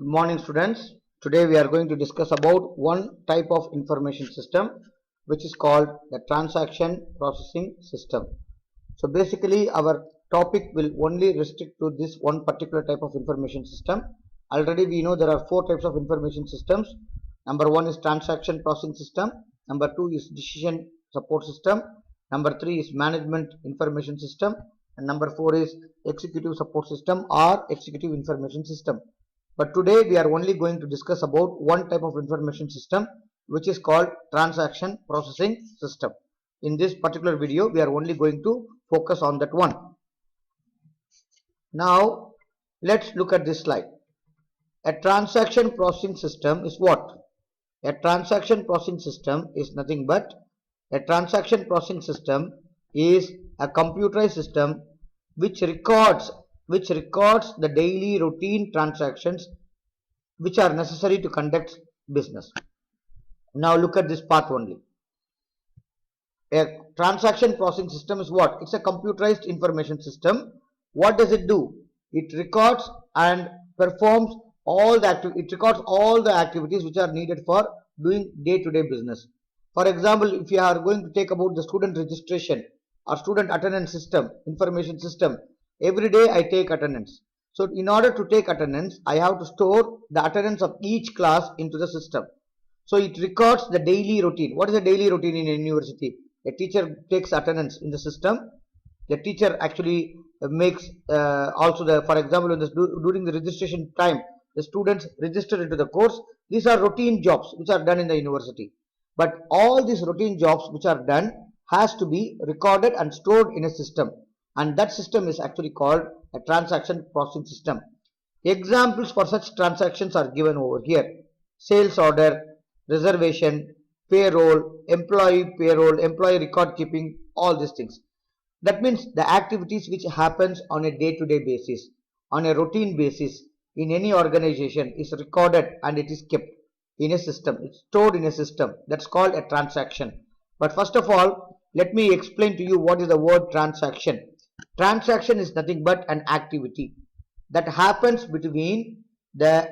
Good morning, students. Today we are going to discuss about one type of information system which is called the transaction processing system. So basically our topic will only restrict to this one particular type of information system. Already we know there are four types of information systems. Number one is transaction processing system. Number two is decision support system. Number three is management information system. And number four is executive support system or executive information system. But today we are only going to discuss about one type of information system which is called transaction processing system. In this particular video we are only going to focus on that one. Now let's look at this slide. A transaction processing system is what? A transaction processing system is nothing but a transaction processing system is a computerized system which records the daily routine transactions which are necessary to conduct business. Now look at this part only. A transaction processing system is what? It's a computerized information system. What does it do? It records and performs all the activities which are needed for doing day-to-day business. For example, if you are going to take about the student registration or student attendance system, information system, every day I take attendance. So in order to take attendance, I have to store the attendance of each class into the system. So it records the daily routine. What is a daily routine in a university? A teacher takes attendance in the system. The teacher actually makes also the, for example, during the registration time, the students register into the course. These are routine jobs which are done in the university. But all these routine jobs which are done has to be recorded and stored in a system. And that system is actually called a transaction processing system. Examples for such transactions are given over here. Sales order, reservation, payroll, employee record keeping, all these things. That means the activities which happens on a day-to-day basis, on a routine basis in any organization is recorded and it is kept in a system. It's stored in a system. That's called a transaction. But first of all, let me explain to you what is the word transaction. Transaction is nothing but an activity that happens between the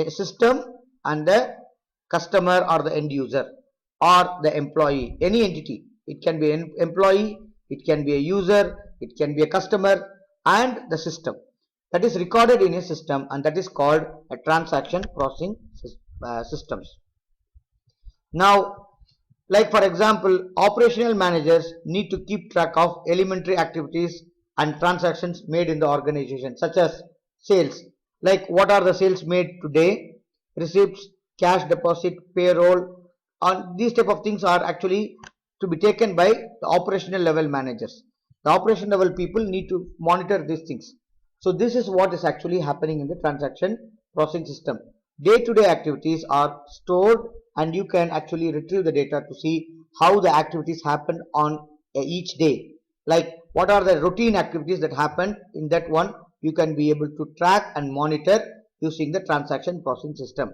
system and the customer or the end user or the employee, any entity. It can be an employee, it can be a user, it can be a customer and the system. That is recorded in a system and that is called a transaction processing systems. Now, like for example, operational managers need to keep track of elementary activities and transactions made in the organization, such as sales. Like what are the sales made today, receipts, cash deposit, payroll, and these type of things are actually to be taken by the operational level managers. The operational level people need to monitor these things. So this is what is actually happening in the transaction processing system. Day-to-day activities are stored and you can actually retrieve the data to see how the activities happen on each day. Like what are the routine activities that happen in that one, you can be able to track and monitor using the transaction processing system.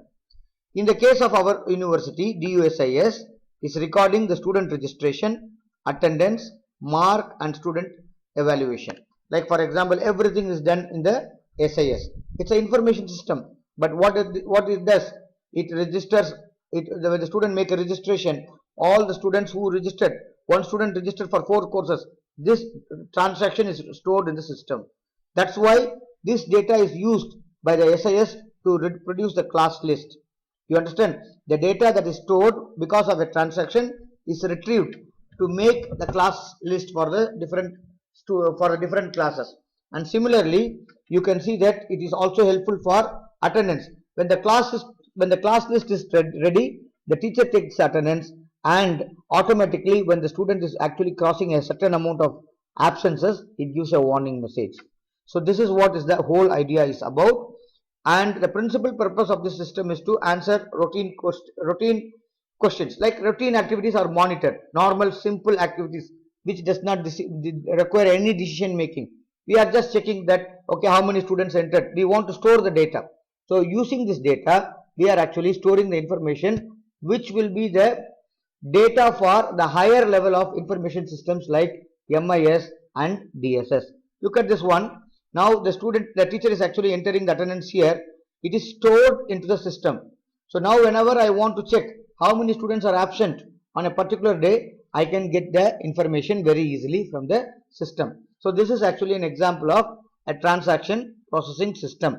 In the case of our university, DUSIS is recording the student registration, attendance, mark and student evaluation. Like for example, everything is done in the SIS. It's an information system. But what it does, it registers it when the student make a registration, all the students who registered, one student registered for 4 courses, this transaction is stored in the system. That's why this data is used by the SIS to produce the class list. You understand? The data that is stored because of a transaction is retrieved to make the class list for the different classes. And similarly, you can see that it is also helpful for attendance. When the class list is ready, the teacher takes attendance and automatically when the student is actually crossing a certain amount of absences, it gives a warning message. So this is what is the whole idea is about. And the principal purpose of this system is to answer routine questions. Like routine activities are monitored, normal simple activities which does not require any decision making. We are just checking that, okay, how many students entered. We want to store the data. So using this data, we are actually storing the information which will be the data for the higher level of information systems like MIS and DSS. Look at this one. Now the teacher is actually entering the attendance here. it is stored into the system. So now whenever I want to check how many students are absent on a particular day, I can get the information very easily from the system. So this is actually an example of a transaction processing system.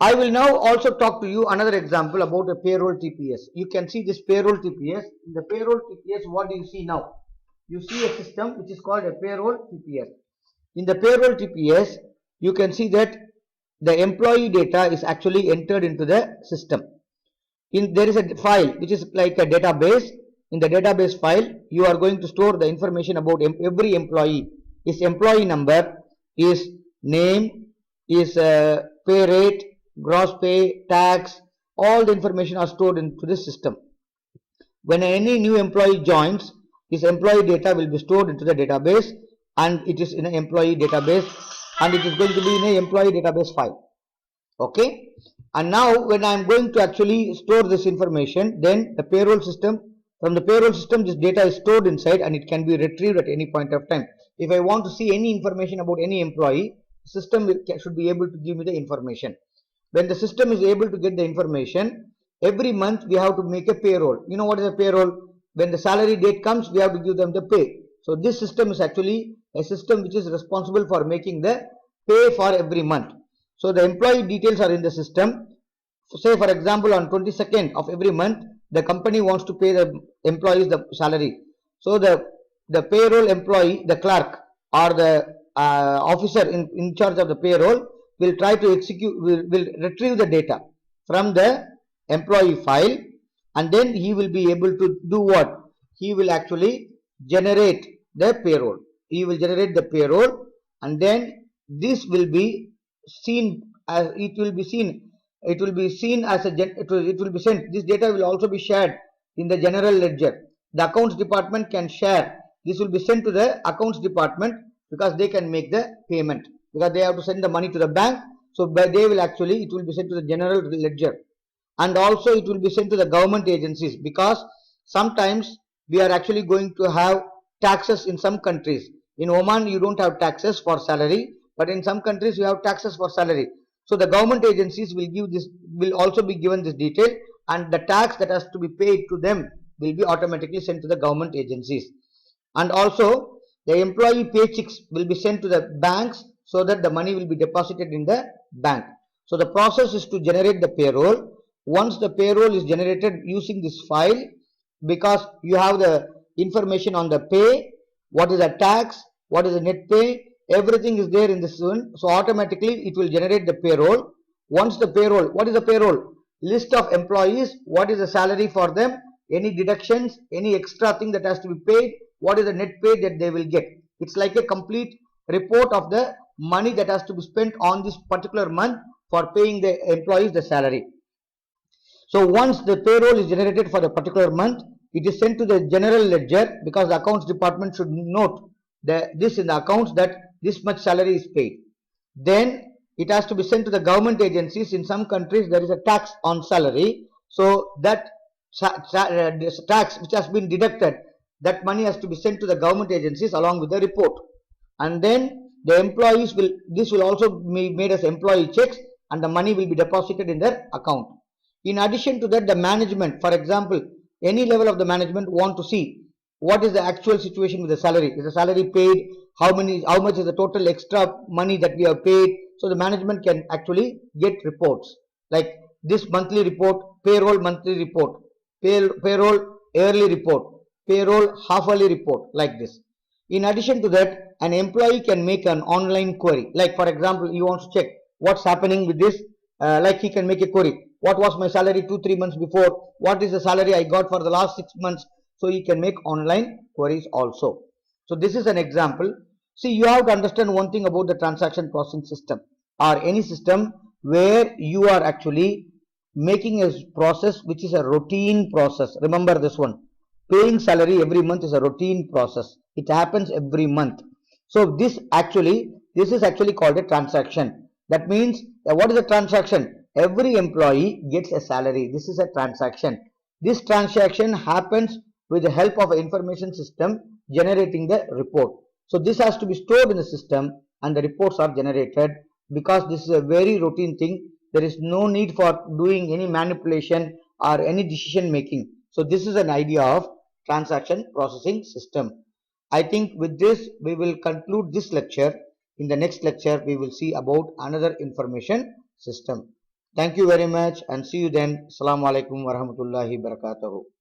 I will now also talk to you another example about a payroll TPS. You can see this payroll TPS. In the payroll TPS, what do you see now? You see a system which is called a payroll TPS. In the payroll TPS, you can see that the employee data is actually entered into the system. There is a file which is like a database. In the database file, you are going to store the information about every employee. His employee number, his name, his pay rate, gross pay, tax, all the information are stored into this system. When any new employee joins, his employee data will be stored into the database, and it is in an employee database, and it is going to be in an employee database file. Okay, and now when I am going to actually store this information, then the payroll system, from the payroll system, this data is stored inside and it can be retrieved at any point of time. If I want to see any information about any employee, the system should be able to give me the information. When the system is able to get the information, every month we have to make a payroll. You know what is a payroll? When the salary date comes, we have to give them the pay. So this system is actually a system which is responsible for making the pay for every month. So the employee details are in the system. Say for example, on 22nd of every month, the company wants to pay the employees the salary. So the payroll employee, the clerk or the officer in charge of the payroll will try to will retrieve the data from the employee file, and then he will be able to do what? He will actually generate the payroll. He will generate the payroll, and then this will be seen as it will be seen as a it will be sent. This data will also be shared in the general ledger. The accounts department can share. This will be sent to the accounts department because they can make the payment, because they have to send the money to the bank. So they will actually, it will be sent to the general ledger, and also it will be sent to the government agencies, because sometimes we are actually going to have taxes in some countries. In Oman you don't have taxes for salary, but in some countries you have taxes for salary. So the government agencies will also be given this detail, and the tax that has to be paid to them will be automatically sent to the government agencies. And also the employee paychecks will be sent to the banks so that the money will be deposited in the bank. So the process is to generate the payroll. Once the payroll is generated using this file, because you have the information on the pay, what is the tax, what is the net pay, everything is there in this one. So automatically it will generate the payroll. Once the payroll, what is the payroll? List of employees, what is the salary for them, any deductions, any extra thing that has to be paid, what is the net pay that they will get. It's like a complete report of the money that has to be spent on this particular month for paying the employees the salary. So once the payroll is generated for the particular month, it is sent to the general ledger, because the accounts department should note this in the accounts that this much salary is paid. Then it has to be sent to the government agencies. In some countries there is a tax on salary, so that tax which has been deducted, that money has to be sent to the government agencies along with the report. And then the employees this will also be made as employee checks, and the money will be deposited in their account. In addition to that, the management, for example, any level of the management want to see what is the actual situation with the salary. Is the salary paid? How much is the total extra money that we have paid? So the management can actually get reports like this monthly report, payroll monthly report, payroll yearly report, payroll half-yearly report, like this. In addition to that, an employee can make an online query. Like for example, you want to check what's happening with this. Like he can make a query. What was my salary 2-3 months before? What is the salary I got for the last 6 months? So he can make online queries also. So this is an example. See, you have to understand one thing about the transaction processing system, or any system where you are actually making a process which is a routine process. Remember this one. Paying salary every month is a routine process. It happens every month. So this is actually called a transaction. That means what is a transaction? Every employee gets a salary. This is a transaction. This transaction happens with the help of an information system generating the report. So this has to be stored in the system and the reports are generated, because this is a very routine thing. There is no need for doing any manipulation or any decision making. So this is an idea of transaction processing system. I think with this we will conclude this lecture. In the next lecture we will see about another information system. Thank you very much and see you then. Assalamu alaikum warahmatullahi wabarakatuh.